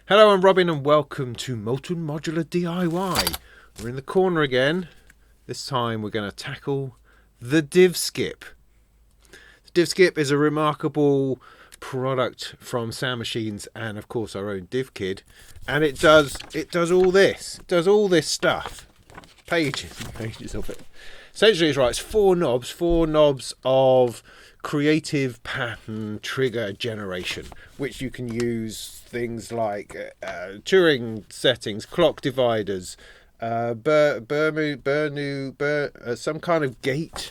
Hello, I'm Robin and welcome to Molten Modular DIY. We're in the corner again. This time we're going to tackle the DivSkip. The DivSkip is a remarkable product from Sound Machines and of course our own DivKid, and it does all this. It does all this stuff. Pages and pages of it. Essentially it's four knobs of creative pattern trigger generation, which you can use things like Turing settings, clock dividers, some kind of gate,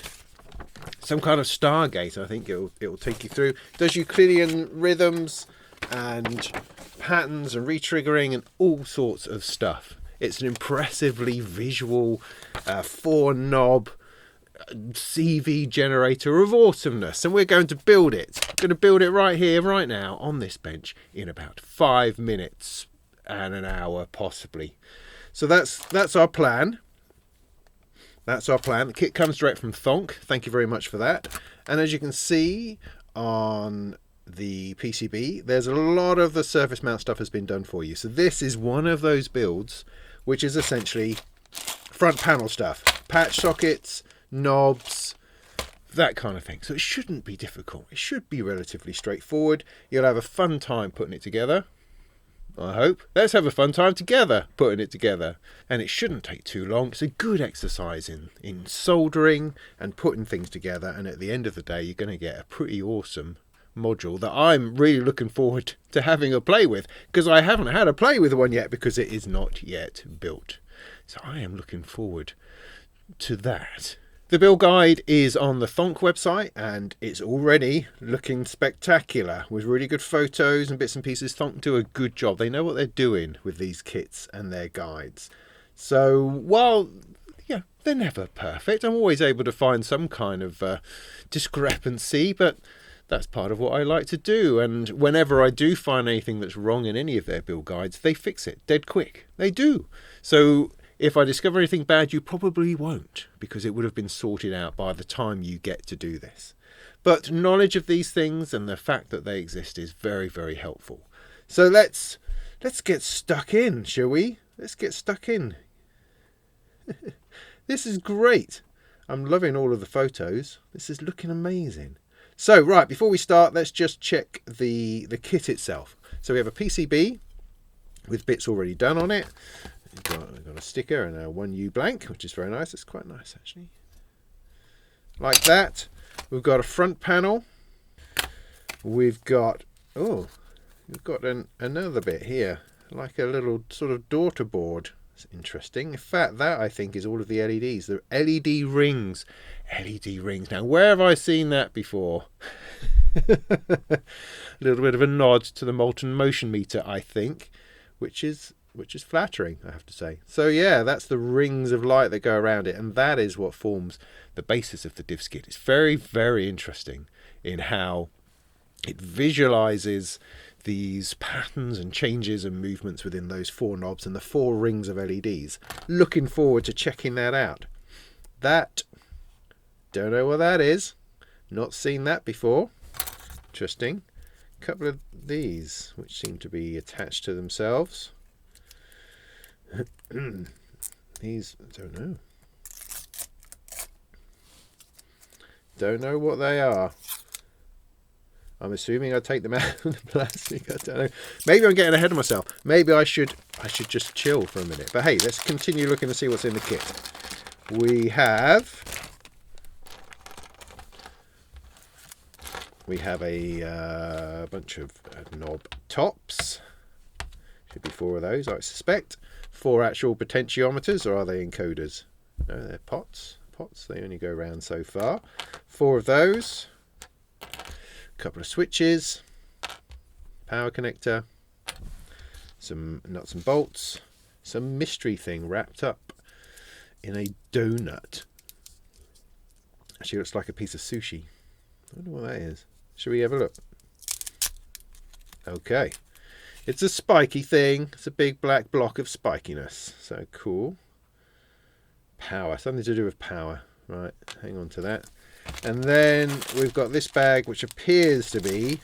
some kind of Stargate. I think it'll take you through. It does Euclidean rhythms and patterns and retriggering and all sorts of stuff. It's an impressively visual four knob CV generator of awesomeness, and we're going to build it. I'm going to build it right here, right now, on this bench in about 5 minutes and an hour, possibly. So that's our plan. That's our plan. The kit comes direct from Thonk. Thank you very much for that. And as you can see on the PCB, there's a lot of the surface mount stuff has been done for you. So this is one of those builds, which is essentially front panel stuff, patch sockets, knobs, that kind of thing. So it shouldn't be difficult. It should be relatively straightforward. You'll have a fun time putting it together, I hope. Let's have a fun time together putting it together. And it shouldn't take too long. It's a good exercise in soldering and putting things together, and at the end of the day you're going to get a pretty awesome module that I'm really looking forward to having a play with, because I haven't had a play with one yet because it is not yet built. So I am looking forward to that. The build guide is on the Thonk website and it's already looking spectacular with really good photos and bits and pieces. Thonk do a good job. They know what they're doing with these kits and their guides. So while they're never perfect, I'm always able to find some kind of discrepancy, but that's part of what I like to do. And whenever I do find anything that's wrong in any of their build guides, they fix it dead quick. They do. So if I discover anything bad, you probably won't, because it would have been sorted out by the time you get to do this. But knowledge of these things and the fact that they exist is very, very helpful. So let's get stuck in, shall we? Let's get stuck in. This is great. I'm loving all of the photos. This is looking amazing. So, right, before we start, let's just check the kit itself. So we have a PCB with bits already done on it. We've got a sticker and a 1U blank, which is very nice. It's quite nice, actually. Like that. We've got a front panel. We've got another bit here, like a little sort of daughter board. It's interesting. In fact, that I think is all of the LEDs. The LED rings. LED rings. Now, where have I seen that before? A little bit of a nod to the molten motion meter, I think, which is flattering, I have to say. So yeah, that's the rings of light that go around it, and that is what forms the basis of the DivSkip. It's very, very interesting in how it visualizes these patterns and changes and movements within those four knobs and the four rings of LEDs. Looking forward to checking that out. Don't know what that is. Not seen that before. Interesting. A couple of these which seem to be attached to themselves. These, I don't know what they are. I'm assuming I take them out of the plastic. I don't know. Maybe I'm getting ahead of myself. Maybe I should just chill for a minute. But hey, let's continue looking to see what's in the kit. We have a bunch of knob tops. Should be 4 of those, I suspect. 4 actual potentiometers, or are they encoders? No, they're pots. They only go around so far. 4 of those. A couple of switches. Power connector. Some nuts and bolts. Some mystery thing wrapped up in a donut. Actually, looks like a piece of sushi. I wonder what that is. Shall we have a look? Okay. It's a spiky thing. It's a big black block of spikiness. So cool. Power. Something to do with power. Right. Hang on to that. And then we've got this bag, which appears to be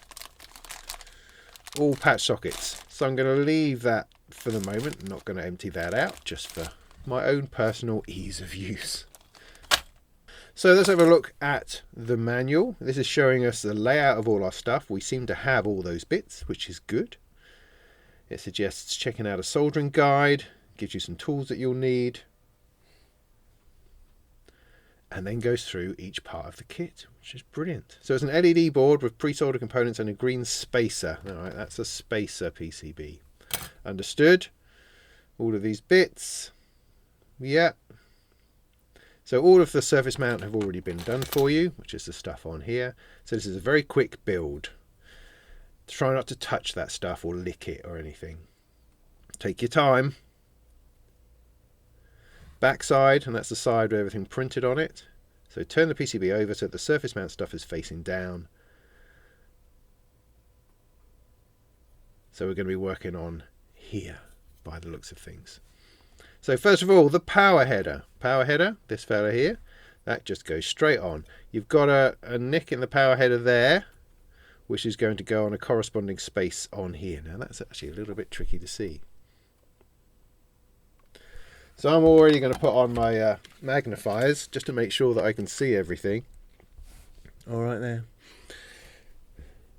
all patch sockets. So I'm going to leave that for the moment. I'm not going to empty that out, just for my own personal ease of use. So let's have a look at the manual. This is showing us the layout of all our stuff. We seem to have all those bits, which is good. It suggests checking out a soldering guide, gives you some tools that you'll need, and then goes through each part of the kit, which is brilliant. So it's an LED board with pre-soldered components and a green spacer. All right, that's a spacer PCB. Understood. All of these bits. Yeah. So all of the surface mount have already been done for you, which is the stuff on here. So this is a very quick build. Try not to touch that stuff or lick it or anything. Take your time. Backside, and that's the side with everything printed on it. So turn the PCB over so the surface mount stuff is facing down. So we're going to be working on here by the looks of things. So first of all, the power header. Power header, this fella here, that just goes straight on. You've got a nick in the power header there, which is going to go on a corresponding space on here. Now that's actually a little bit tricky to see. So I'm already going to put on my magnifiers just to make sure that I can see everything. All right there.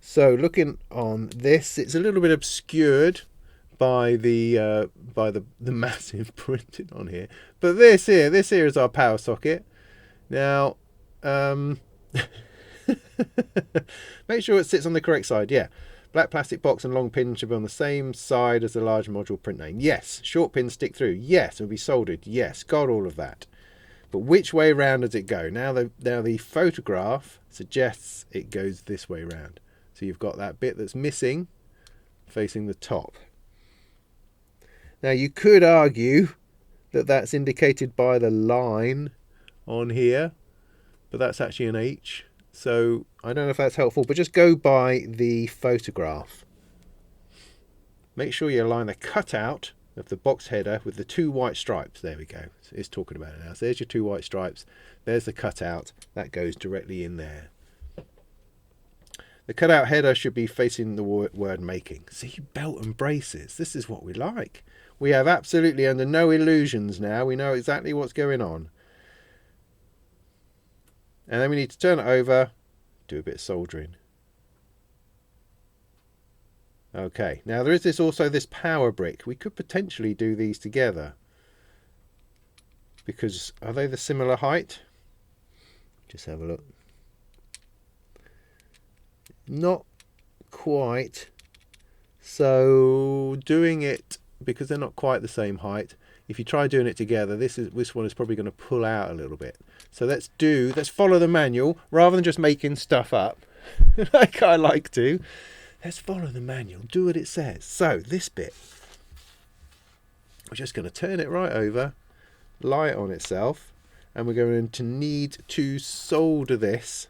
So looking on this, it's a little bit obscured by the massive printing on here, but this here is our power socket. Now make sure it sits on the correct side. Yeah, black plastic box and long pin should be on the same side as the large module print name. Yes. Short pins stick through. Yes. It'll be soldered. Yes. Got all of that. But which way round does it go? Now the photograph suggests it goes this way round. So you've got that bit that's missing facing the top. Now you could argue that that's indicated by the line on here, but that's actually an H. So I don't know if that's helpful, but just go by the photograph. Make sure you align the cutout of the box header with the two white stripes. There we go. It's talking about it now. So there's your two white stripes. There's the cutout. That goes directly in there. The cutout header should be facing the word making. See, belt and braces. This is what we like. We have absolutely under no illusions now. We know exactly what's going on. And then we need to turn it over, do a bit of soldering. Okay, now there is also this power brick. We could potentially do these together. Because, are they the similar height? Just have a look. Not quite. So doing it, because they're not quite the same height, if you try doing it together, this one is probably going to pull out a little bit. So let's follow the manual rather than just making stuff up like I like to. Let's follow the manual, do what it says. So this bit, we're just going to turn it right over, lie it on itself, and we're going to need to solder this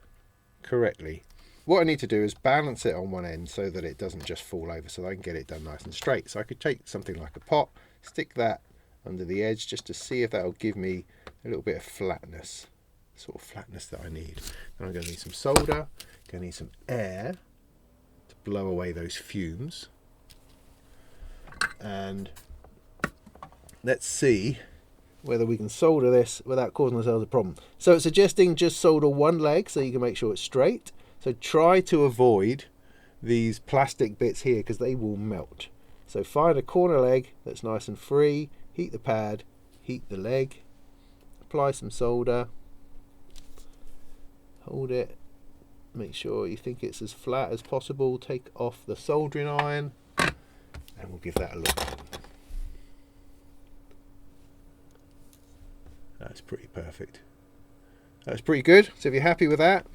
correctly. What I need to do is balance it on one end so that it doesn't just fall over, so that I can get it done nice and straight. So I could take something like a pot, stick that under the edge just to see if that'll give me a little bit of flatness, sort of flatness that I need. And I'm going to need some solder, going to need some air to blow away those fumes. And let's see whether we can solder this without causing ourselves a problem. So it's suggesting just solder one leg so you can make sure it's straight. So try to avoid these plastic bits here because they will melt. So find a corner leg that's nice and free, heat the pad, heat the leg, apply some solder, hold it, make sure you think it's as flat as possible, take off the soldering iron, and we'll give that a look. That's pretty perfect. That's pretty good. So if you're happy with that,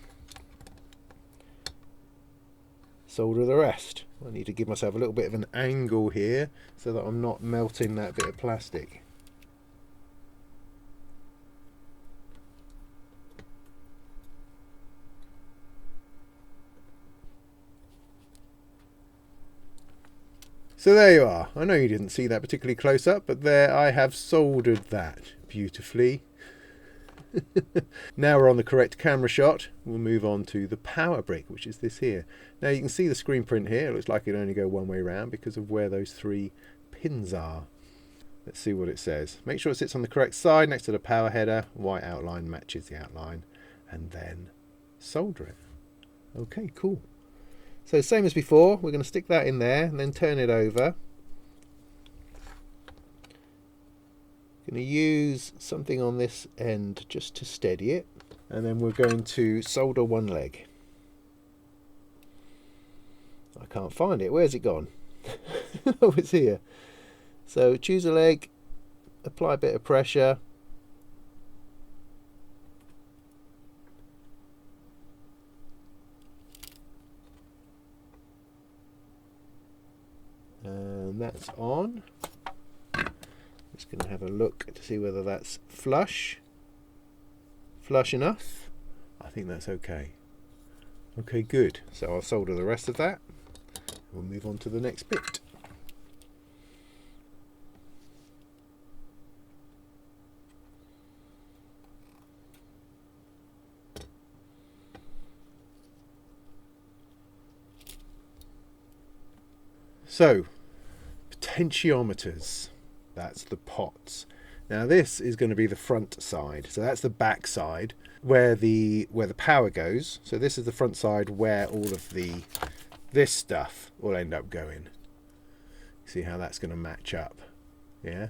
solder the rest. I need to give myself a little bit of an angle here so that I'm not melting that bit of plastic. So there you are. I know you didn't see that particularly close up, but there I have soldered that beautifully. Now we're on the correct camera shot, we'll move on to the power brick, which is this here. Now you can see the screen print here. It looks like it only go one way round because of where those 3 pins are. Let's see what it says. Make sure it sits on the correct side next to the power header. White outline matches the outline. And then solder it. Okay, cool. So same as before, we're going to stick that in there and then turn it over. Going to use something on this end just to steady it, and then we're going to solder one leg. I can't find it. Where's it gone? Oh, it's here. So choose a leg, apply a bit of pressure, and that's on. Just going to have a look to see whether that's flush enough. I think that's okay. Okay, good. So I'll solder the rest of that. We'll move on to the next bit. So, potentiometers. That's the pots. Now this is going to be the front side. So that's the back side where the power goes. So this is the front side where all of this stuff will end up going. See how that's going to match up. Yeah.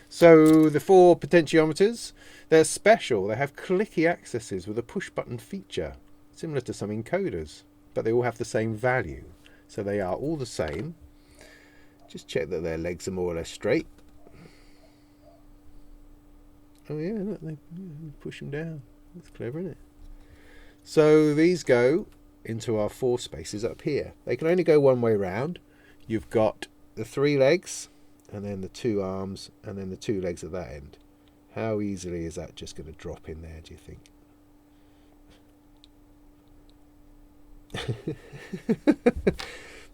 So the 4 potentiometers, they're special. They have clicky accesses with a push button feature, similar to some encoders, but they all have the same value. So they are all the same. Just check that their legs are more or less straight. Oh yeah, look, they push them down. That's clever, isn't it? So these go into our 4 spaces up here. They can only go one way round. You've got the 3 legs, and then the 2 arms, and then the 2 legs at that end. How easily is that just going to drop in there, do you think?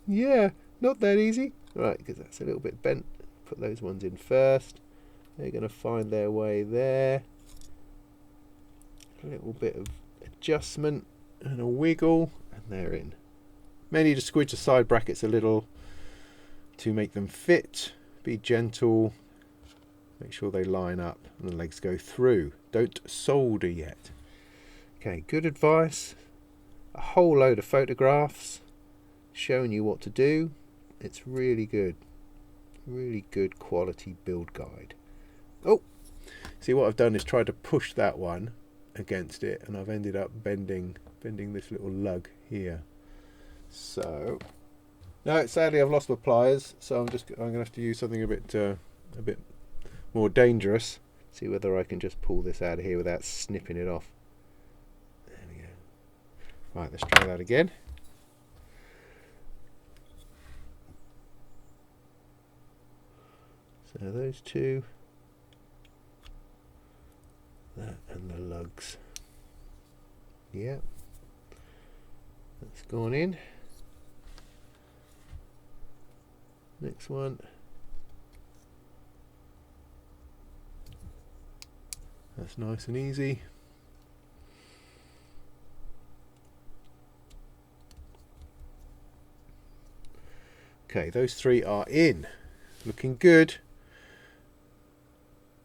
Yeah, not that easy. Right, because that's a little bit bent. Put those ones in first. They're going to find their way there. A little bit of adjustment and a wiggle, and they're in. May need to squidge the side brackets a little to make them fit. Be gentle. Make sure they line up and the legs go through. Don't solder yet. Okay, good advice. A whole load of photographs showing you what to do. It's really good quality build guide. Oh, see what I've done is tried to push that one against it, and I've ended up bending this little lug here. So no, sadly I've lost my pliers, so I'm gonna have to use something a bit more dangerous. See whether I can just pull this out of here without snipping it off. There we go. Right, let's try that again. So those 2, that and the lugs. Yeah, that's gone in. Next one. That's nice and easy. Okay, those 3 are in. Looking good.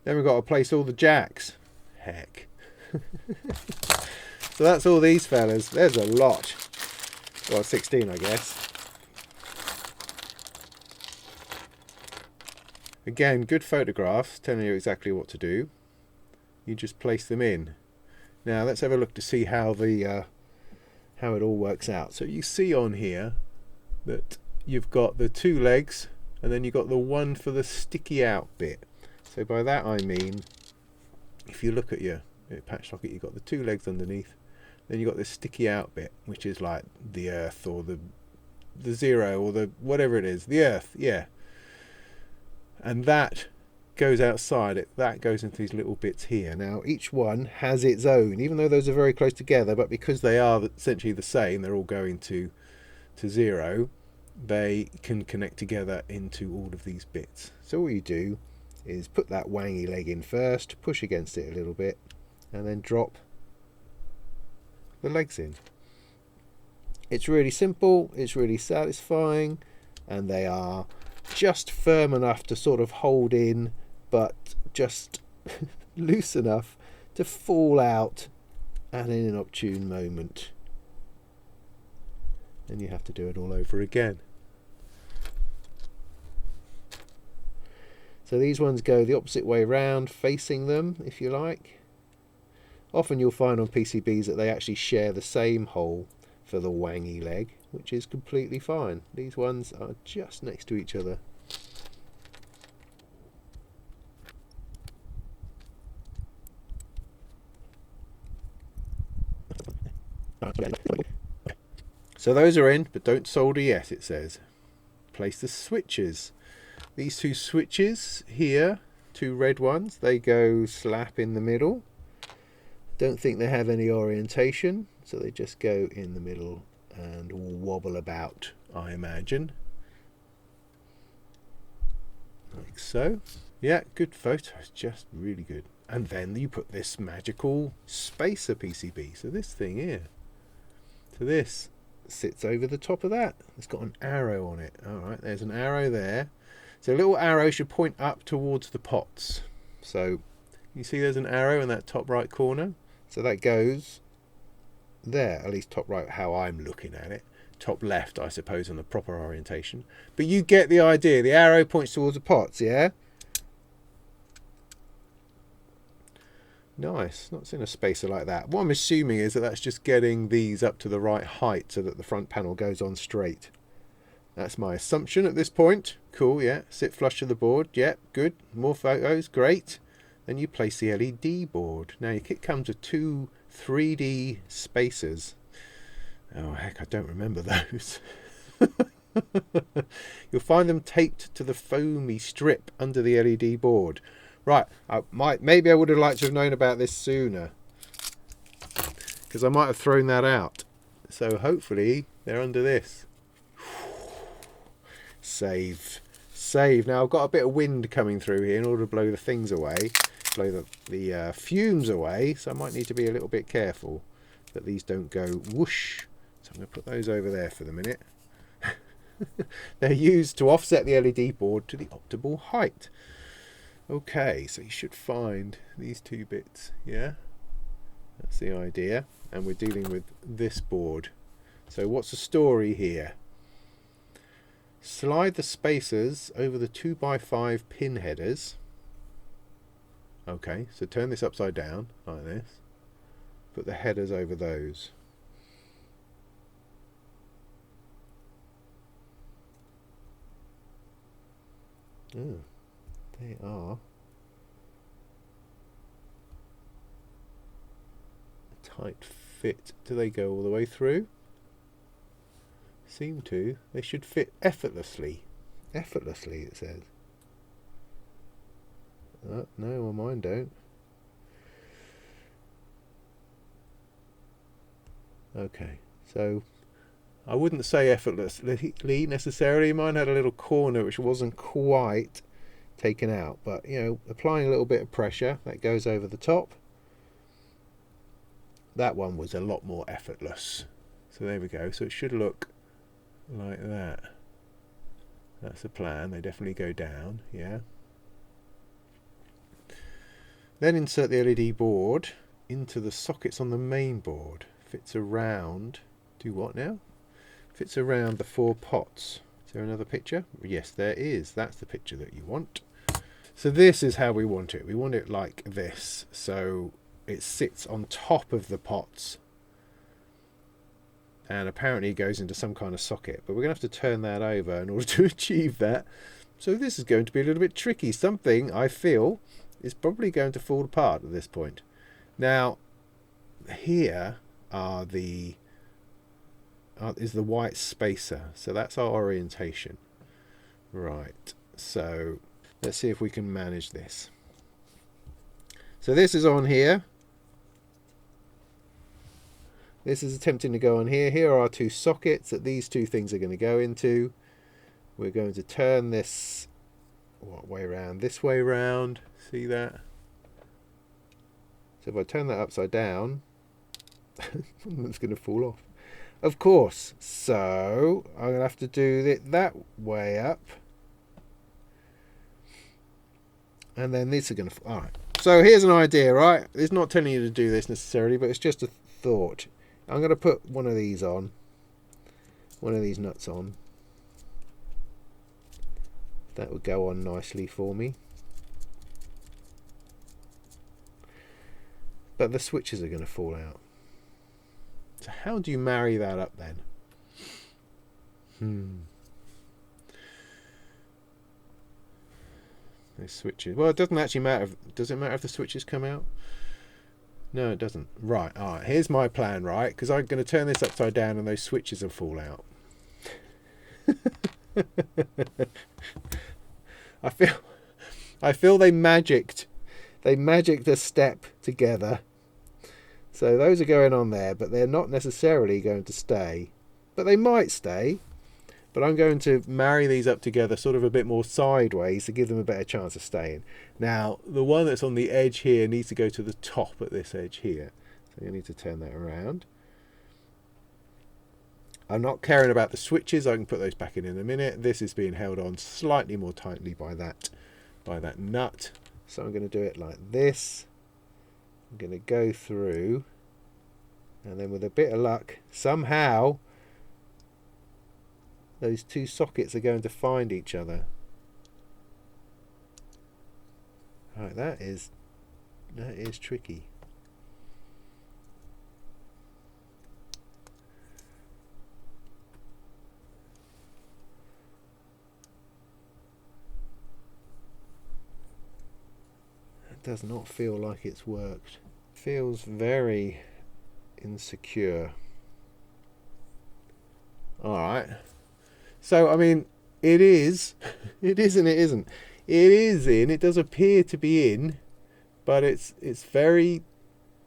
Then we've got to place all the jacks. Heck. So that's all these fellas. There's a lot. Well, 16 I guess. Again, good photographs telling you exactly what to do. You just place them in. Now let's have a look to see how how it all works out. So you see on here that you've got the 2 legs, and then you've got the one for the sticky out bit. So by that I mean, if you look at your patch socket, you've got the 2 legs underneath, then you've got this sticky out bit, which is like the earth or the 0 or the whatever it is, the earth, yeah. And that goes outside, that goes into these little bits here. Now each one has its own, even though those are very close together, but because they are essentially the same, they're all going to 0, they can connect together into all of these bits. So what you do is put that wangy leg in first, push against it a little bit, and then drop the legs in. It's really simple, it's really satisfying, and they are just firm enough to sort of hold in, but just loose enough to fall out at an inopportune moment. And you have to do it all over again. So these ones go the opposite way round, facing them, if you like. Often you'll find on PCBs that they actually share the same hole for the wangy leg, which is completely fine. These ones are just next to each other. So those are in, but don't solder yet, it says. Place the switches. These two switches here, two red ones, they go slap in the middle. Don't think they have any orientation, so they just go in the middle and wobble about, I imagine. Like so. Yeah, good photos, just really good. And then you put this magical spacer PCB. So this thing here. So this sits over the top of that. It's got an arrow on it. Alright, there's an arrow there. So a little arrow should point up towards the pots. So you see there's an arrow in that top right corner. So that goes there, at least top right how I'm looking at it. Top left, I suppose, on the proper orientation. But you get the idea. The arrow points towards the pots, yeah? Nice. Not seen a spacer like that. What I'm assuming is that that's just getting these up to the right height so that the front panel goes on straight. That's my assumption at this point. Cool, yeah. Sit flush to the board. Yep, good. More photos. Great. Then you place the LED board. Now your kit comes with two 3D spacers. Oh heck, I don't remember those. You'll find them taped to the foamy strip under the LED board. Right, maybe I would have liked to have known about this sooner, because I might have thrown that out. So hopefully they're under this. Save. Now I've got a bit of wind coming through here in order to blow the things away, blow the fumes away, so I might need to be a little bit careful that these don't go whoosh. So I'm going to put those over there for the minute. They're used to offset the LED board to the optimal height. Okay, so you should find these two bits, yeah? That's the idea. And we're dealing with this board. So what's the story here? Slide the spacers over the 2x5 pin headers. Okay, so turn this upside down, like this. Put the headers over those. Oh, they are a tight fit. Do they go all the way through? Seem to. They should fit effortlessly. Effortlessly, it says. No, well, mine don't. Okay, so I wouldn't say effortlessly necessarily. Mine had a little corner which wasn't quite taken out, but you know, applying a little bit of pressure, that goes over the top. That one was a lot more effortless. So there we go. So it should look like that. That's the plan. They definitely go down, yeah. Then insert the LED board into the sockets on the main board. Fits around, do what now? Fits around the 4 pots. Is there another picture? Yes, there is. That's the picture that you want. So this is how we want it. We want it like this. So it sits on top of the pots. And apparently it goes into some kind of socket. But we're going to have to turn that over in order to achieve that. So this is going to be a little bit tricky. Something, I feel, is probably going to fall apart at this point. Now, here are is the white spacer. So that's our orientation. Right. So let's see if we can manage this. So this is on here. This is attempting to go on here. Here are our 2 sockets that these 2 things are going to go into. We're going to turn this what way round? This way round. See that? So if I turn that upside down, it's going to fall off. Of course. So I'm going to have to do it that way up. And then these are going to... Alright. So here's an idea, right? It's not telling you to do this necessarily, but it's just a thought. I'm going to put one of these on. One of these nuts on. That would go on nicely for me. But the switches are going to fall out. So how do you marry that up then? Those switches. Well, it doesn't actually matter. Does it matter if the switches come out? No, it doesn't. Right. All right. Here's my plan, right? Because I'm going to turn this upside down and those switches will fall out. I feel they magicked a step together. So those are going on there, but they're not necessarily going to stay. But they might stay. But I'm going to marry these up together sort of a bit more sideways to give them a better chance of staying. Now, the one that's on the edge here needs to go to the top at this edge here. So you need to turn that around. I'm not caring about the switches. I can put those back in a minute. This is being held on slightly more tightly by that nut. So I'm going to do it like this. I'm going to go through, and then with a bit of luck, somehow those two sockets are going to find each other. Right, that is tricky. It does not feel like it's worked. Feels very insecure. Alright. So, I mean, it is. It is and it isn't. It is in. It does appear to be in. But it's very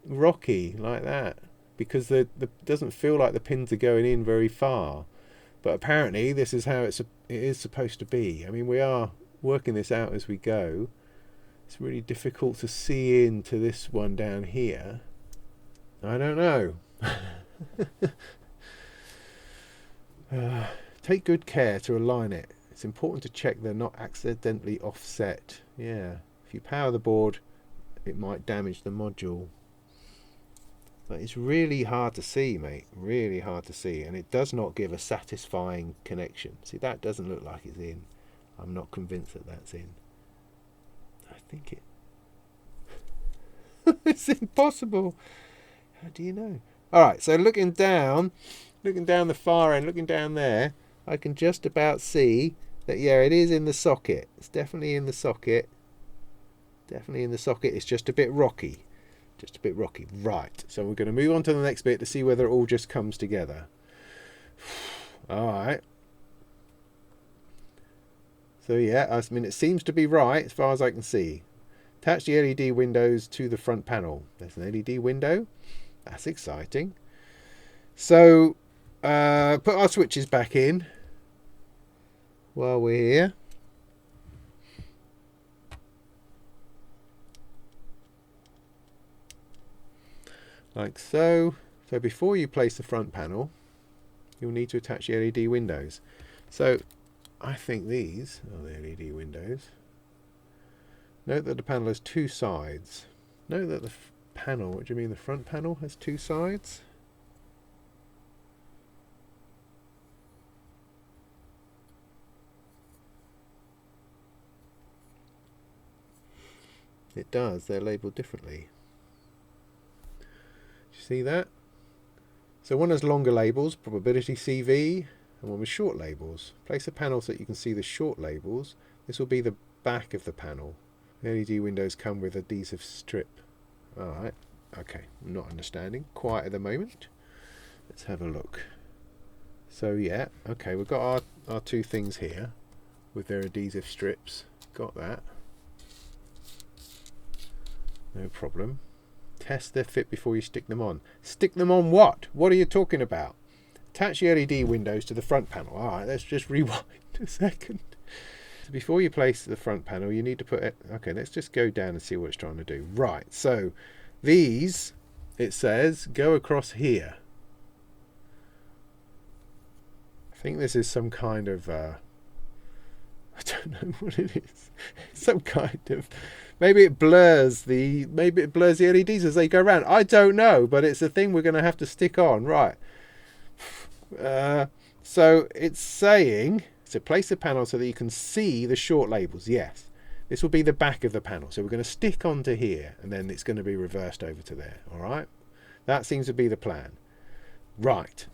rocky like that. Because it doesn't feel like the pins are going in very far. But apparently this is how it is supposed to be. I mean, we are working this out as we go. It's really difficult to see into this one down here. I don't know. Take good care to align it. It's important to check they're not accidentally offset. Yeah, if you power the board, it might damage the module. But it's really hard to see, mate. Really hard to see. And it does not give a satisfying connection. See, that doesn't look like it's in. I'm not convinced that that's in. I think it... It's impossible. How do you know? Alright, so looking down the far end, looking down there, I can just about see that, yeah, it is in the socket. It's definitely in the socket. Definitely in the socket. It's just a bit rocky. Just a bit rocky. Right, so we're going to move on to the next bit to see whether it all just comes together. Alright. So yeah, I mean, it seems to be right as far as I can see. Attach the LED windows to the front panel. There's an LED window. That's exciting. So, put our switches back in while we're here. Like so. So before you place the front panel, you'll need to attach the LED windows. So I think these are the LED windows. Note that the panel has two sides. Note that the panel, what do you mean the front panel has two sides? It does, they're labelled differently. Do you see that? So one has longer labels, probability CV, and one with short labels. Place a panel so that you can see the short labels. This will be the back of the panel. LED windows come with adhesive strip. Alright, okay, I'm not understanding quite at the moment. Let's have a look. So yeah, okay, we've got our two things here with their adhesive strips. Got that. No problem. Test their fit before you stick them on. Stick them on what? What are you talking about? Attach the LED windows to the front panel. Alright, let's just rewind a second. So before you place the front panel, you need to put it. Okay, let's just go down and see what it's trying to do. Right, so these, it says, go across here. I think this is some kind of, I don't know what it is. Some kind of, maybe it blurs the LEDs as they go around. I don't know, but it's a thing we're going to have to stick on. Right. So it's saying, so place the panel so that you can see the short labels. Yes. This will be the back of the panel. So we're going to stick onto here and then it's going to be reversed over to there. All right. That seems to be the plan. Right.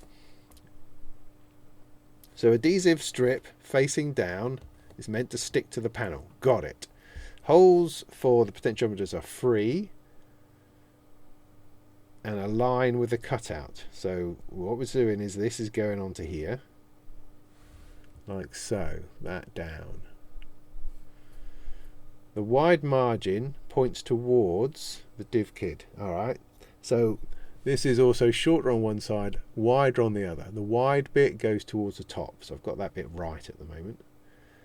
So adhesive strip facing down is meant to stick to the panel. Got it. Holes for the potentiometers are free and align with the cutout. So what we're doing is this is going onto here like so, that down. The wide margin points towards the DivKid. All right. So this is also shorter on one side, wider on the other. The wide bit goes towards the top. So I've got that bit right at the moment.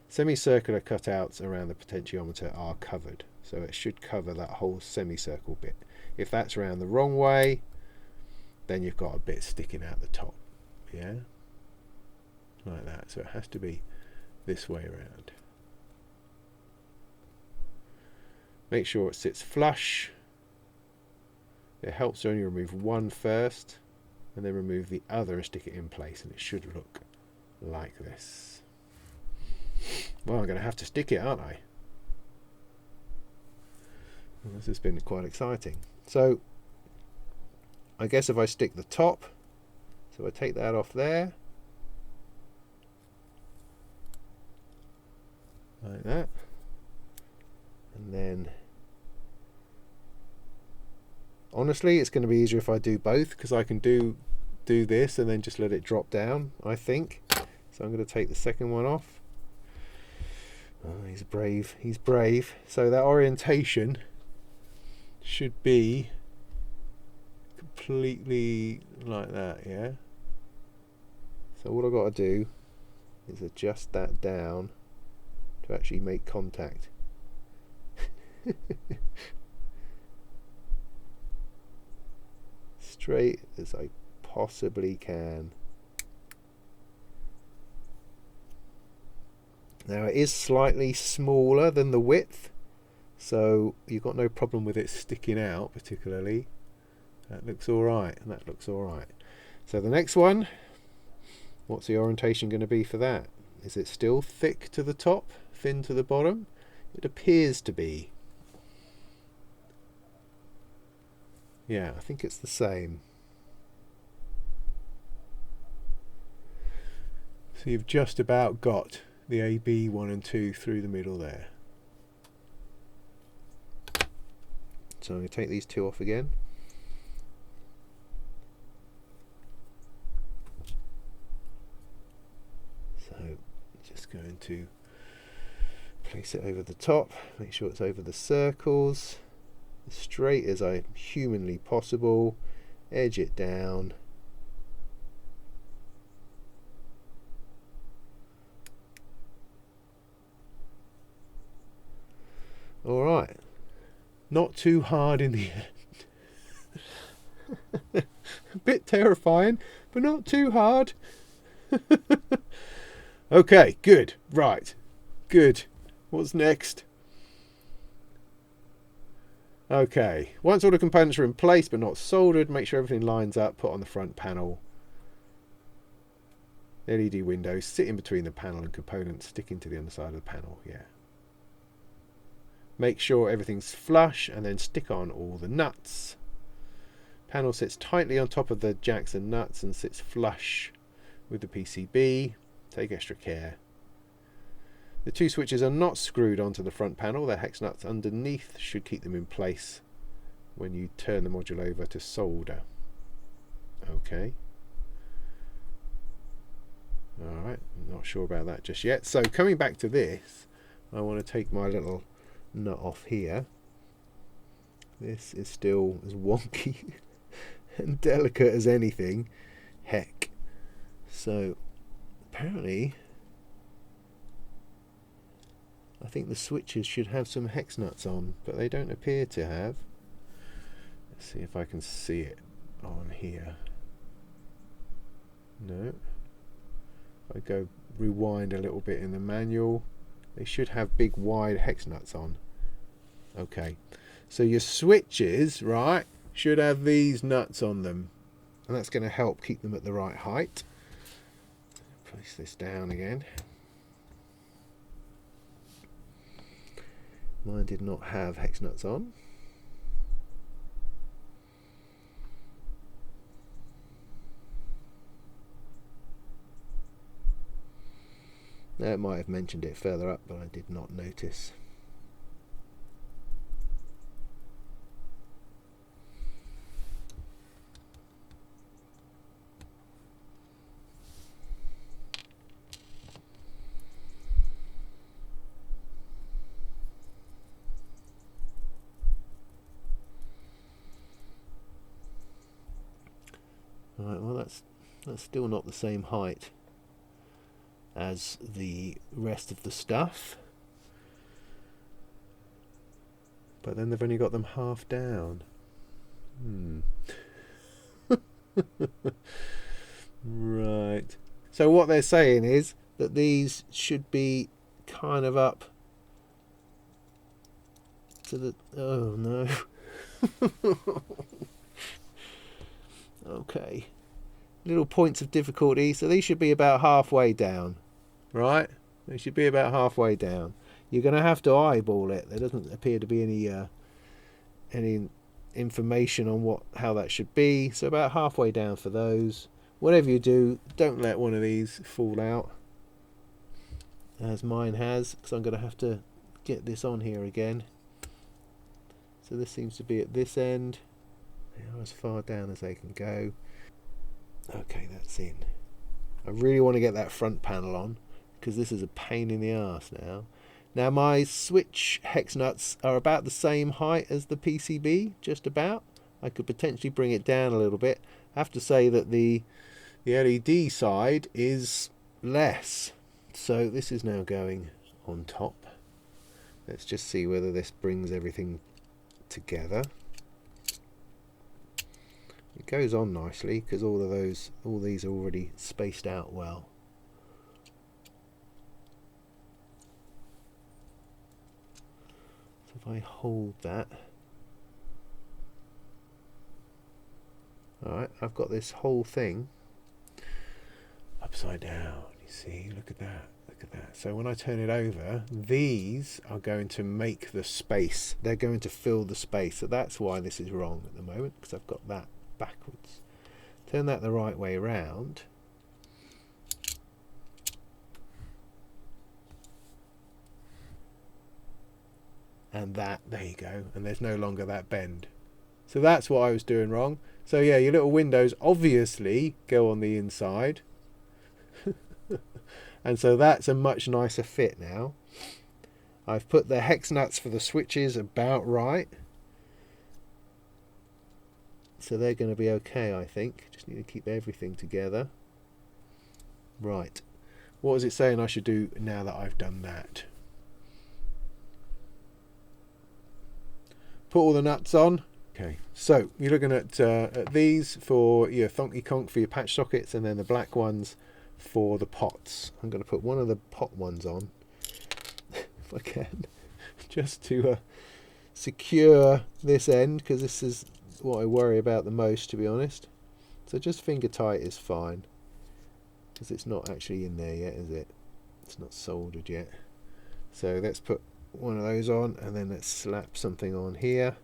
Semicircular cutouts around the potentiometer are covered. So it should cover that whole semicircle bit. If that's around the wrong way, then you've got a bit sticking out the top. Yeah? Like that. So it has to be this way around. Make sure it sits flush. It helps to only remove one first and then remove the other and stick it in place, and it should look like this. Well, I'm going to have to stick it, aren't I? Well, this has been quite exciting. So I guess if I stick the top, so I take that off there like that, and then honestly it's going to be easier if I do both, because I can do this and then just let it drop down, I think. So I'm going to take the second one off. Oh, he's brave, he's brave. So that orientation should be completely like that, yeah? So what I've got to do is adjust that down to actually make contact. Straight as I possibly can. Now it is slightly smaller than the width, so you've got no problem with it sticking out particularly. That looks alright, and that looks alright. So the next one, what's the orientation going to be for that? Is it still thick to the top, thin to the bottom? It appears to be. Yeah, I think it's the same. So you've just about got the AB 1 and 2 through the middle there. So I'm going to take these two off again. So just going to place it over the top, make sure it's over the circles, as straight as I humanly possible, edge it down. Alright, not too hard in the end. A bit terrifying, but not too hard. Okay, good, right, good. What's next? Okay, once all the components are in place but not soldered, make sure everything lines up, put on the front panel. LED windows sit in between the panel and components sticking to the underside of the panel, yeah. Make sure everything's flush and then stick on all the nuts. Panel sits tightly on top of the jacks and nuts and sits flush with the PCB. Take extra care. The two switches are not screwed onto the front panel. The hex nuts underneath should keep them in place when you turn the module over to solder. Okay. Alright, not sure about that just yet. So coming back to this, I want to take my little nut off here. This is still as wonky and delicate as anything. Heck. So apparently think the switches should have some hex nuts on, but they don't appear to have. Let's see if I can see it on here. No. If I go rewind a little bit in the manual, they should have big wide hex nuts on. Okay, so your switches, right, should have these nuts on them, and that's going to help keep them at the right height. Place this down again. Mine did not have hex nuts on. Now, it might have mentioned it further up, but I did not notice. Right, well that's still not the same height as the rest of the stuff, but then they've only got them half down. Right, so what they're saying is that these should be kind of up to the, oh no. Okay, little points of difficulty, so these should be about halfway down. Right, they should be about halfway down. You're going to have to eyeball it. There doesn't appear to be any information on how that should be, so about halfway down for those. Whatever you do, don't let one of these fall out, as mine has, because I'm going to have to get this on here again. So this seems to be at this end. They are as far down as they can go. Okay, that's in. I really want to get that front panel on, because this is a pain in the arse now. Now my switch hex nuts are about the same height as the PCB, just about. I could potentially bring it down a little bit. I have to say that the LED side is less. So this is now going on top. Let's just see whether this brings everything together. It goes on nicely because all these are already spaced out well. So if I hold that, alright, I've got this whole thing upside down. You see, look at that. Look at that. So when I turn it over, these are going to make the space. They're going to fill the space. So that's why this is wrong at the moment, because I've got that backwards. Turn that the right way around. And that, there you go. And there's no longer that bend. So that's what I was doing wrong. So yeah, your little windows obviously go on the inside. And so that's a much nicer fit now. I've put the hex nuts for the switches about right. So they're going to be okay, I think. Just need to keep everything together. Right. What is it saying I should do now that I've done that? Put all the nuts on. Okay, so you're looking at these for your thonky conk for your patch sockets, and then the black ones for the pots. I'm going to put one of the pot ones on, if I can, just to secure this end, because this is what I worry about the most, to be honest. So just finger tight is fine, because it's not actually in there yet, is it? It's not soldered yet. So let's put one of those on, and then let's slap something on here.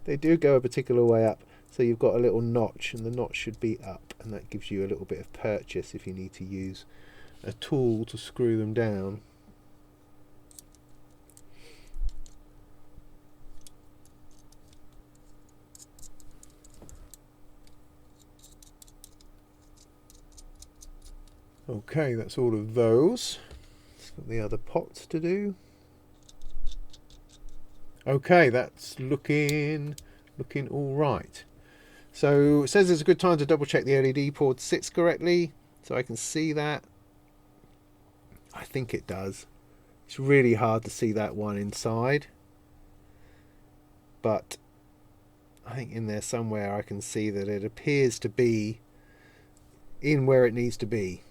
They do go a particular way up, so you've got a little notch, and the notch should be up, and that gives you a little bit of purchase if you need to use a tool to screw them down. Okay, that's all of those. Let's got the other pots to do. Okay, that's looking all right. So it says it's a good time to double check the LED port sits correctly. So I can see that. I think it does. It's really hard to see that one inside, but I think in there somewhere I can see that it appears to be in where it needs to be.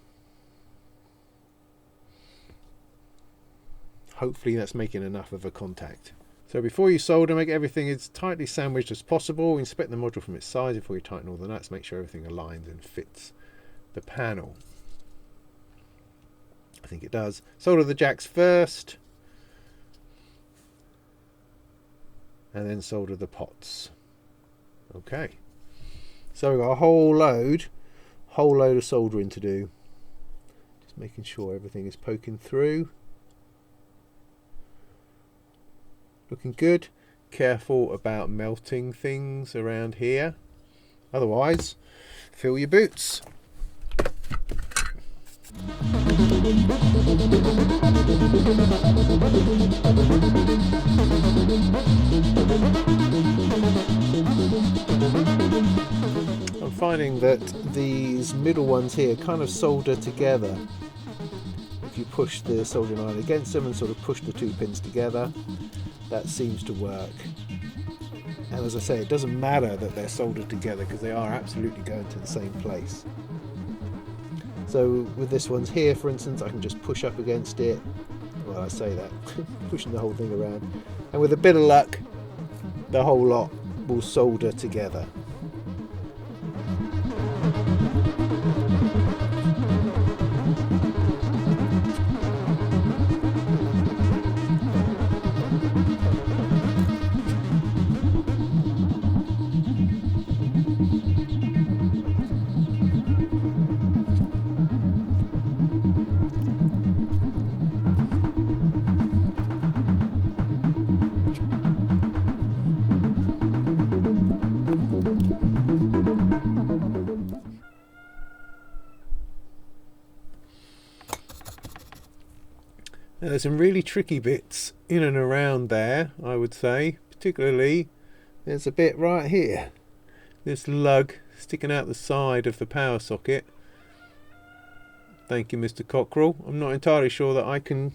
Hopefully that's making enough of a contact. So before you solder, make everything as tightly sandwiched as possible. Inspect the module from its size before you tighten all the nuts. Make sure everything aligns and fits the panel. I think it does. Solder the jacks first, and then solder the pots. Okay. So we've got a whole load of soldering to do. Just making sure everything is poking through. Looking good. Careful about melting things around here. Otherwise, fill your boots. I'm finding that these middle ones here kind of solder together. If you push the soldering iron against them and sort of push the two pins together, that seems to work. And as I say, it doesn't matter that they're soldered together because they are absolutely going to the same place. So with this one's here, for instance, I can just push up against it. Well, I say that, pushing the whole thing around. And with a bit of luck, the whole lot will solder together. Now, there's some really tricky bits in and around there, I would say. Particularly, there's a bit right here. This lug sticking out the side of the power socket. Thank you, Mr. Cockerell. I'm not entirely sure that I can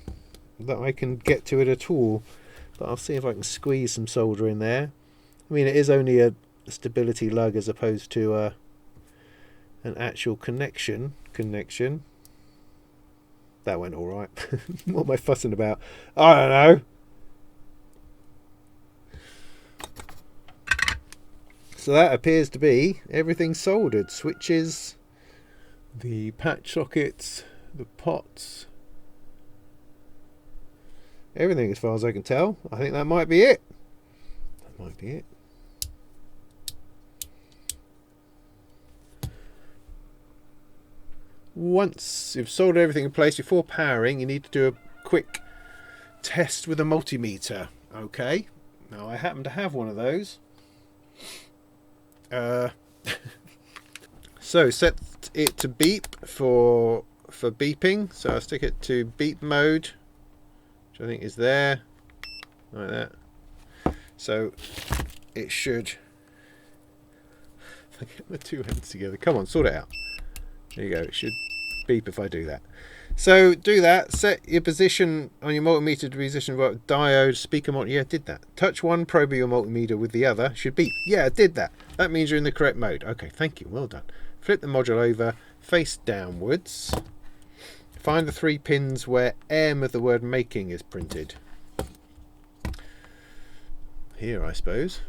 get to it at all, but I'll see if I can squeeze some solder in there. I mean, it is only a stability lug as opposed to an actual connection. That went all right. What am I fussing about? I don't know. So that appears to be everything soldered. Switches, the patch sockets, the pots, everything as far as I can tell. I think that might be it. That might be it. Once you've soldered everything in place before powering, you need to do a quick test with a multimeter. Okay, now I happen to have one of those. So set it to beep for beeping. So I'll stick it to beep mode, which I think is there, like that. So it should. If I get the two hands together, come on, sort it out. There you go. It should beep if I do that. So do that. Set your position on your multimeter to position diode, speaker monitor. Yeah, did that. Touch one probe of your multimeter with the other. Should beep. Yeah, I did that. That means you're in the correct mode. Okay, thank you. Well done. Flip the module over, face downwards. Find the 3 pins where M of the word making is printed. Here, I suppose.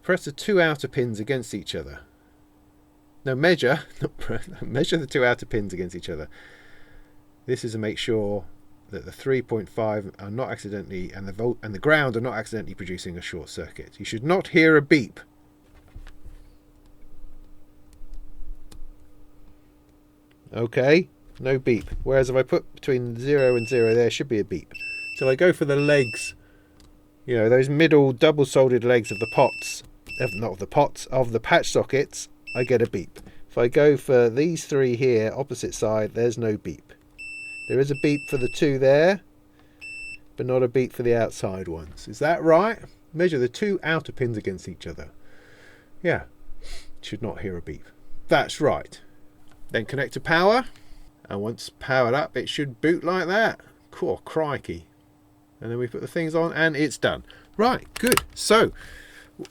Press the 2 outer pins against each other. No, measure the 2 outer pins against each other. This is to make sure that the 3.5 are not accidentally, and the ground are not accidentally producing a short circuit. You should not hear a beep. Okay, no beep. Whereas if I put between 0 and 0, there should be a beep. So I go for the legs, you know, those middle double soldered legs of the pots, not of the pots, of the patch sockets, I get a beep. If I go for these 3 here, opposite side, there's no beep. There is a beep for the 2 there, but not a beep for the outside ones. Is that right? Measure the 2 outer pins against each other. Yeah, should not hear a beep. That's right. Then connect to power, and once powered up it should boot like that. Cool, crikey. And then we put the things on and it's done. Right, good. So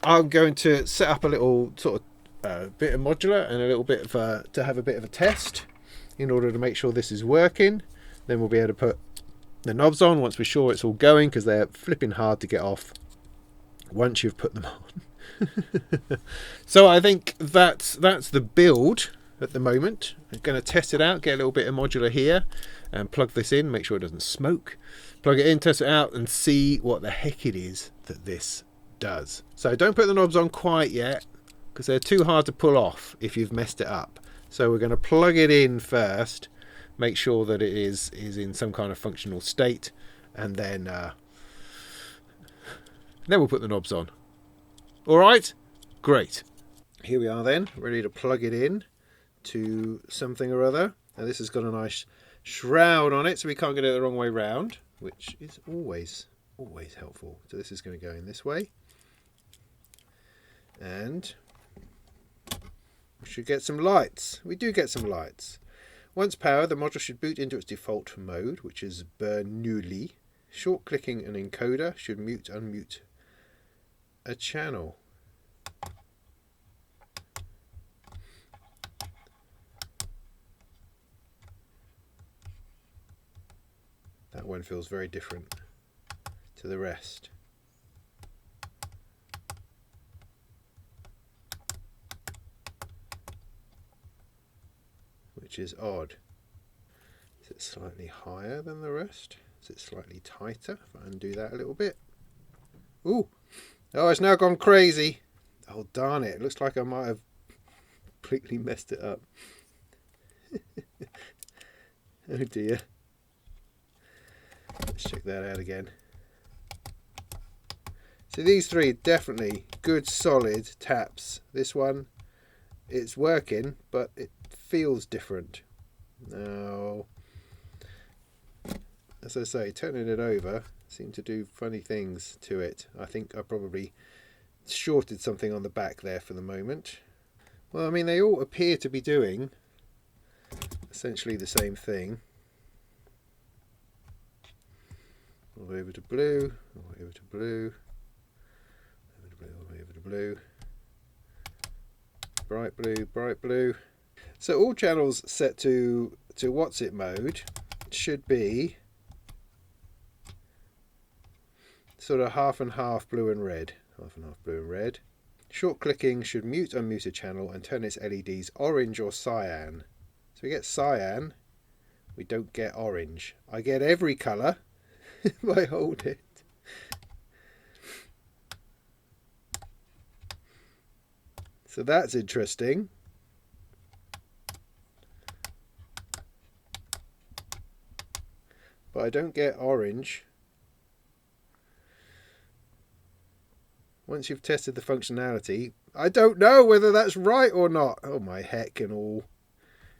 I'm going to set up a little sort of bit of modular and a little bit of to have a bit of a test in order to make sure this is working. Then we'll be able to put the knobs on once we're sure it's all going, because they're flipping hard to get off once you've put them on. So I think that's the build at the moment. I'm going to test it out, get a little bit of modular here and plug this in, make sure it doesn't smoke. Plug it in, test it out and see what the heck it is that this does. So don't put the knobs on quite yet, because they're too hard to pull off if you've messed it up. So we're going to plug it in first, make sure that it is in some kind of functional state, and then we'll put the knobs on. All right, great. Here we are then, ready to plug it in to something or other. Now this has got a nice shroud on it, so we can't get it the wrong way round, which is always helpful. So this is going to go in this way, and we should get some lights. We do get some lights. Once powered, the module should boot into its default mode, which is Bernoulli. Short-clicking an encoder should unmute a channel. That one feels very different to the rest. Which is odd. Is it slightly higher than the rest? Is it slightly tighter? If I undo that a little bit. Ooh! Oh, it's now gone crazy. Oh, darn it. It looks like I might have completely messed it up. Oh dear. Let's check that out again. So these three definitely good solid taps. This one, it's working, but it feels different. Now, as I say, turning it over seemed to do funny things to it. I think I probably shorted something on the back there for the moment. Well, I mean, they all appear to be doing essentially the same thing. All the way over to blue, all the way over to blue, over to blue, all the way over to blue. Bright blue, bright blue. So all channels set to what's it mode should be sort of half and half blue and red. Half and half blue and red. Short clicking should unmute a channel and turn its LEDs orange or cyan. So we get cyan, we don't get orange. I get every colour if I hold it. So that's interesting. But I don't get orange. Once you've tested the functionality, I don't know whether that's right or not. Oh my heck and all.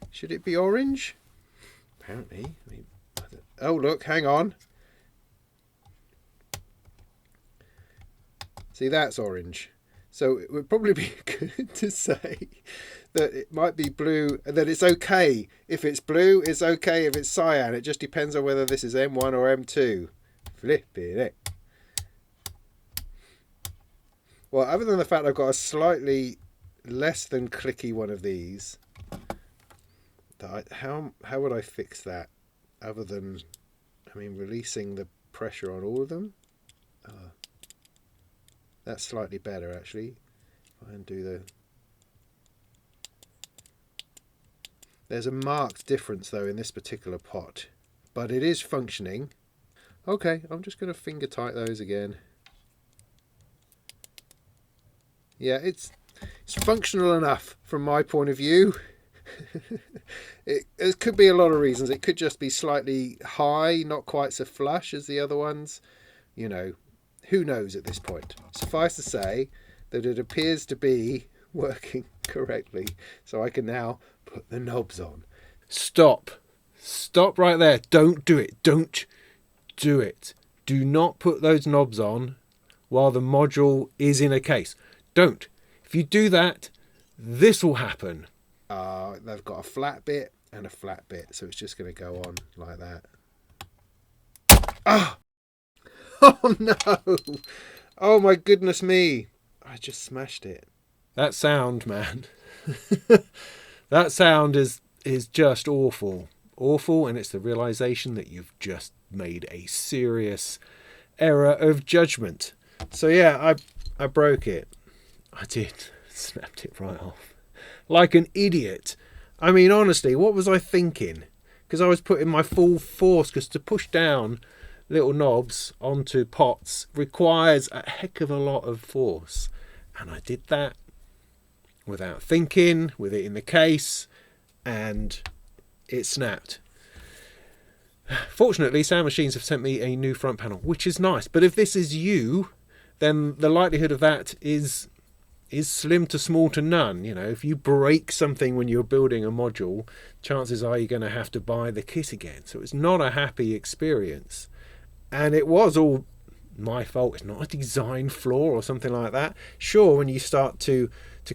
Should it be orange? Apparently. Oh look, hang on. See, that's orange. So it would probably be good to say that it might be blue, and that it's okay. If it's blue, it's okay if it's cyan. It just depends on whether this is M1 or M2. Flipping it. Well, other than the fact I've got a slightly less than clicky one of these, how would I fix that? Other than, I mean, releasing the pressure on all of them? That's slightly better, actually. If I undo the... There's a marked difference, though, in this particular pot. But it is functioning. Okay, I'm just going to finger tight those again. Yeah, it's functional enough from my point of view. It could be a lot of reasons. It could just be slightly high, not quite so flush as the other ones. You know, who knows at this point. Suffice to say that it appears to be working correctly. So I can now put the knobs on. Stop. Stop right there. Don't do it. Don't do it. Do not put those knobs on while the module is in a case. Don't. If you do that, this will happen. They've got a flat bit and a flat bit, so it's just going to go on like that. Ah! Oh no! Oh my goodness me! I just smashed it. That sound, man. That sound is just awful. Awful, and it's the realization that you've just made a serious error of judgment. So yeah, I broke it. I did. Snapped it right off. Like an idiot. I mean, honestly, what was I thinking? Because I was putting my full force, because to push down little knobs onto pots requires a heck of a lot of force. And I did that without thinking, with it in the case, and it snapped. Fortunately, Sound Machines have sent me a new front panel, which is nice. But if this is you, then the likelihood of that is slim to small to none. You know, if you break something when you're building a module, chances are you're going to have to buy the kit again. So it's not a happy experience. And it was all my fault. It's not a design flaw or something like that. Sure, when you start to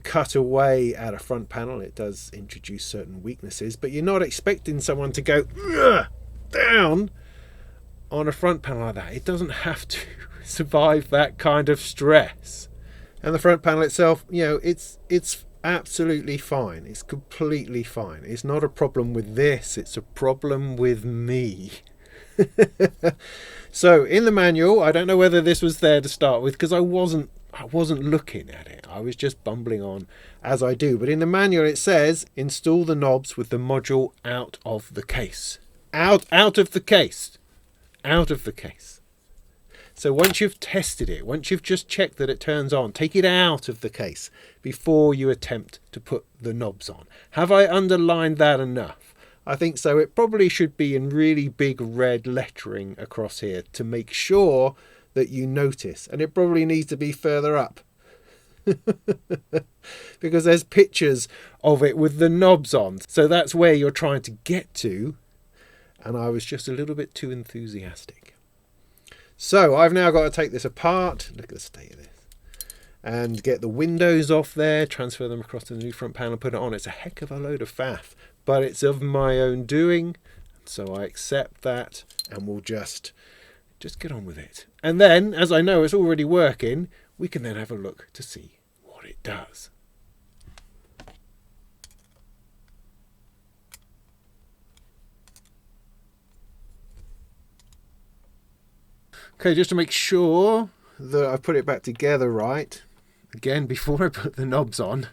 cut away at a front panel, it does introduce certain weaknesses, but you're not expecting someone to go down on a front panel like that. It doesn't have to survive that kind of stress. And the front panel itself, you know, it's absolutely fine. It's completely fine. It's not a problem with this. It's a problem with me. So in the manual, I don't know whether this was there to start with, because I wasn't looking at it. I was just bumbling on as I do. But in the manual it says, install the knobs with the module out of the case. Out of the case. Out of the case. So once you've tested it, once you've just checked that it turns on, take it out of the case before you attempt to put the knobs on. Have I underlined that enough? I think so. It probably should be in really big red lettering across here to make sure that you notice. And it probably needs to be further up. Because there's pictures of it with the knobs on. So that's where you're trying to get to. And I was just a little bit too enthusiastic. So I've now got to take this apart. Look at the state of this. And get the windows off there, transfer them across to the new front panel, put it on. It's a heck of a load of faff, but it's of my own doing. So I accept that, and we'll just get on with it. And then, as I know it's already working, we can then have a look to see what it does. Okay, just to make sure that I put it back together right, again, before I put the knobs on,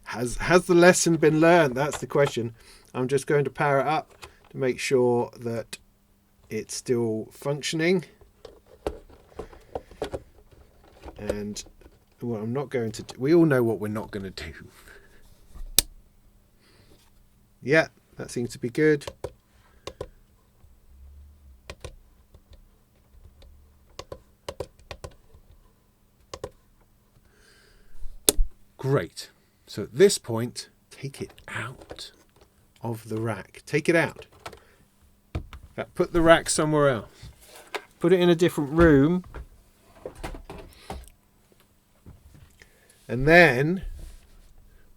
has the lesson been learned? That's the question. I'm just going to power it up to make sure that it's still functioning. And what I'm not going to do, we all know what we're not going to do. Yeah, that seems to be good. Great. So at this point, take it out of the rack. Take it out. Put the rack somewhere else. Put it in a different room. And then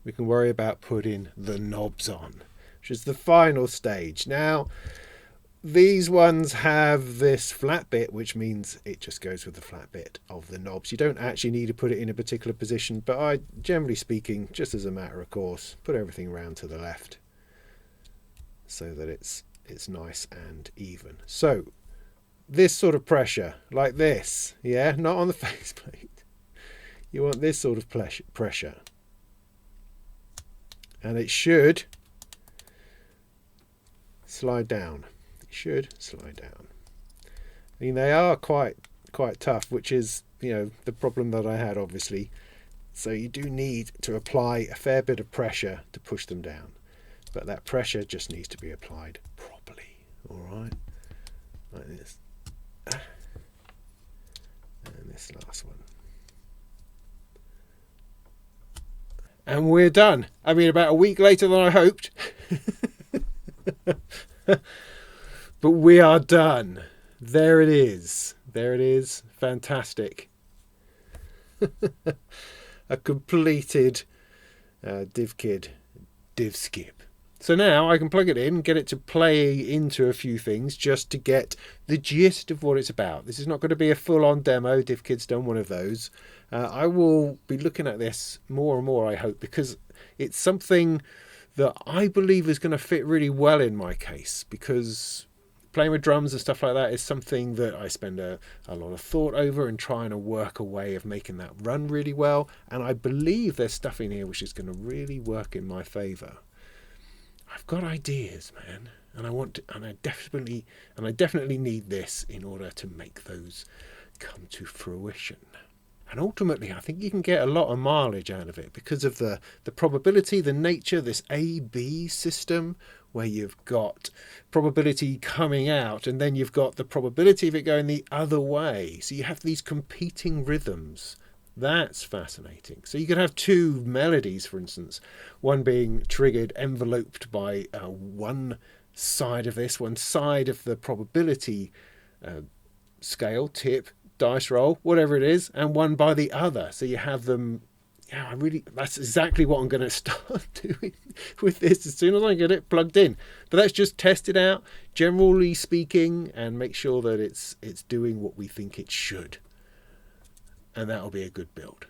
we can worry about putting the knobs on, which is the final stage. Now, these ones have this flat bit, which means it just goes with the flat bit of the knobs. You don't actually need to put it in a particular position, but I, generally speaking, just as a matter of course, put everything round to the left so that it's nice and even. So this sort of pressure, like this, yeah, not on the faceplate. You want this sort of pressure. And it should slide down. Should slide down. I mean, they are quite tough, which is, you know, the problem that I had, obviously. So you do need to apply a fair bit of pressure to push them down, but that pressure just needs to be applied properly. All right, like this, and this last one, and we're done. I mean, about a week later than I hoped. But we are done. There it is. There it is. Fantastic. A completed DivKid DivSkip. So now I can plug it in, get it to play into a few things just to get the gist of what it's about. This is not going to be a full-on demo. DivKid's done one of those. I will be looking at this more and more, I hope, because it's something that I believe is going to fit really well in my case, because playing with drums and stuff like that is something that I spend a lot of thought over and trying to work a way of making that run really well. And I believe there's stuff in here which is going to really work in my favour. I've got ideas, man, and I definitely need this in order to make those come to fruition. And ultimately, I think you can get a lot of mileage out of it because of the probability, the nature, this A-B system, where you've got probability coming out and then you've got the probability of it going the other way. So you have these competing rhythms. That's fascinating. So you could have two melodies, for instance, one being triggered, enveloped by one side of this, one side of the probability scale, tip, dice roll, whatever it is, and one by the other. So you have them. Yeah, that's exactly what I'm going to start doing with this as soon as I get it plugged in. But let's just test it out, generally speaking, and make sure that it's doing what we think it should. And that'll be a good build.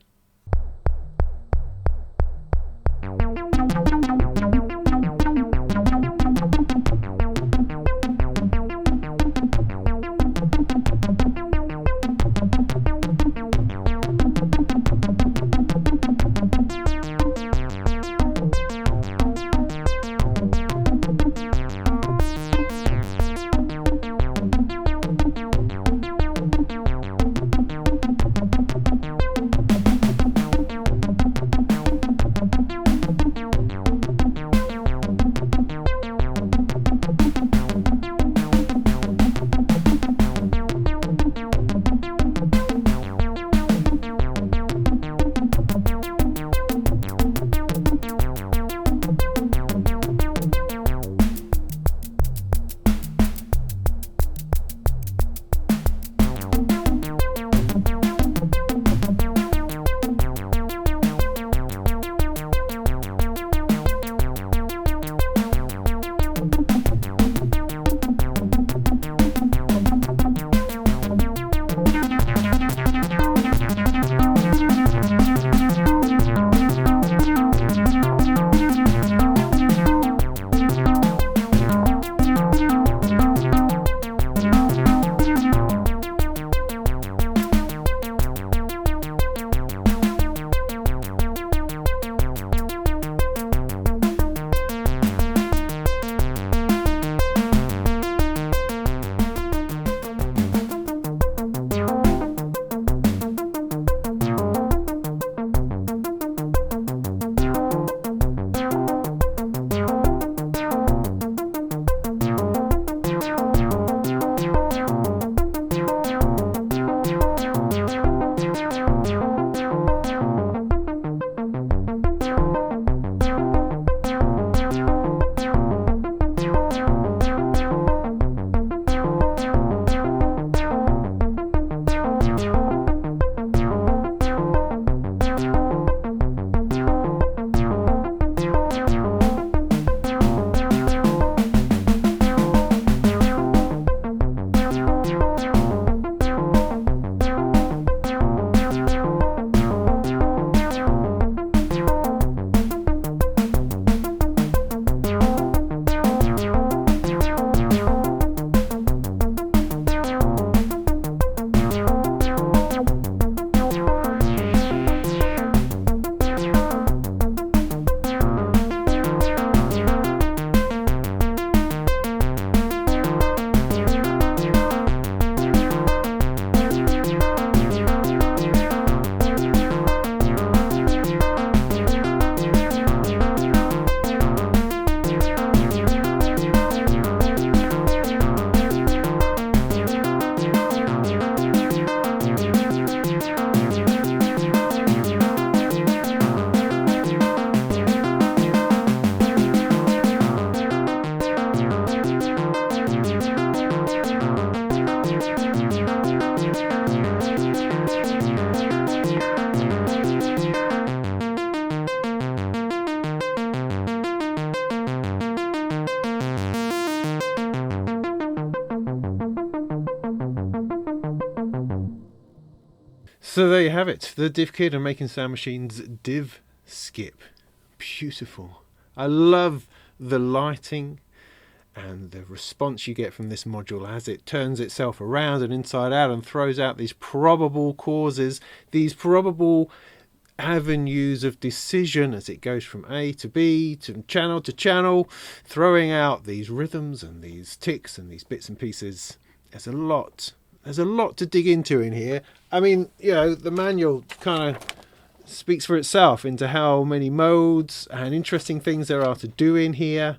So there you have it, the DivKid and Making Sound Machines DivSkip. Beautiful. I love the lighting and the response you get from this module as it turns itself around and inside out and throws out these probable causes, these probable avenues of decision as it goes from A to B to channel, throwing out these rhythms and these ticks and these bits and pieces. There's a lot to dig into in here. I mean, you know, the manual kind of speaks for itself into how many modes and interesting things there are to do in here.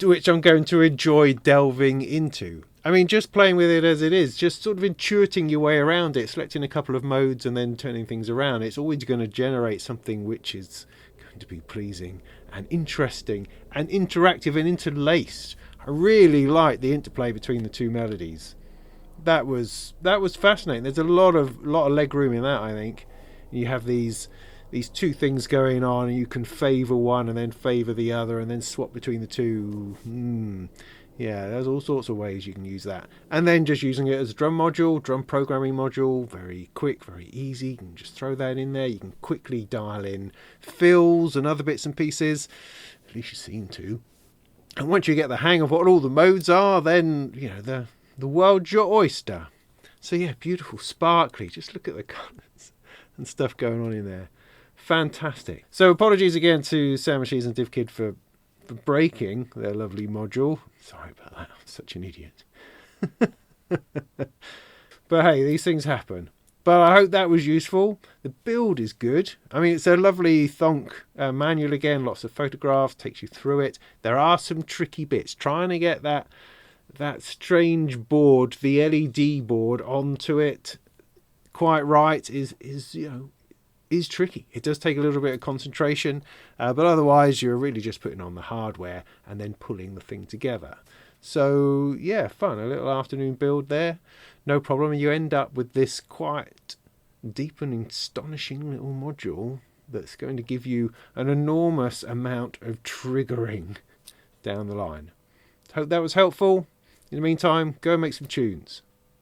Which I'm going to enjoy delving into. I mean, just playing with it as it is, just sort of intuiting your way around it, selecting a couple of modes and then turning things around, it's always going to generate something which is going to be pleasing and interesting and interactive and interlaced. I really like the interplay between the two melodies. That was fascinating. There's a lot of leg room in that, I think. You have these two things going on, and you can favour one and then favour the other and then swap between the two. Yeah, there's all sorts of ways you can use that. And then just using it as a drum module, drum programming module, very quick, very easy. You can just throw that in there. You can quickly dial in fills and other bits and pieces. At least you seem to. And once you get the hang of what all the modes are, then, you know, the world's your oyster. So yeah, beautiful, sparkly. Just look at the colours and stuff going on in there. Fantastic. So apologies again to Sound Machines and DivKid for breaking their lovely module. Sorry about that. I'm such an idiot. But hey, these things happen. But I hope that was useful. The build is good. I mean, it's a lovely thonk manual again. Lots of photographs, takes you through it. There are some tricky bits. Trying to get that strange board, the LED board, onto it quite right is tricky. It does take a little bit of concentration, but otherwise you're really just putting on the hardware and then pulling the thing together. So yeah, fun. A little afternoon build there, no problem. And you end up with this quite deep and astonishing little module that's going to give you an enormous amount of triggering down the line. Hope that was helpful. In the meantime, go and make some tunes.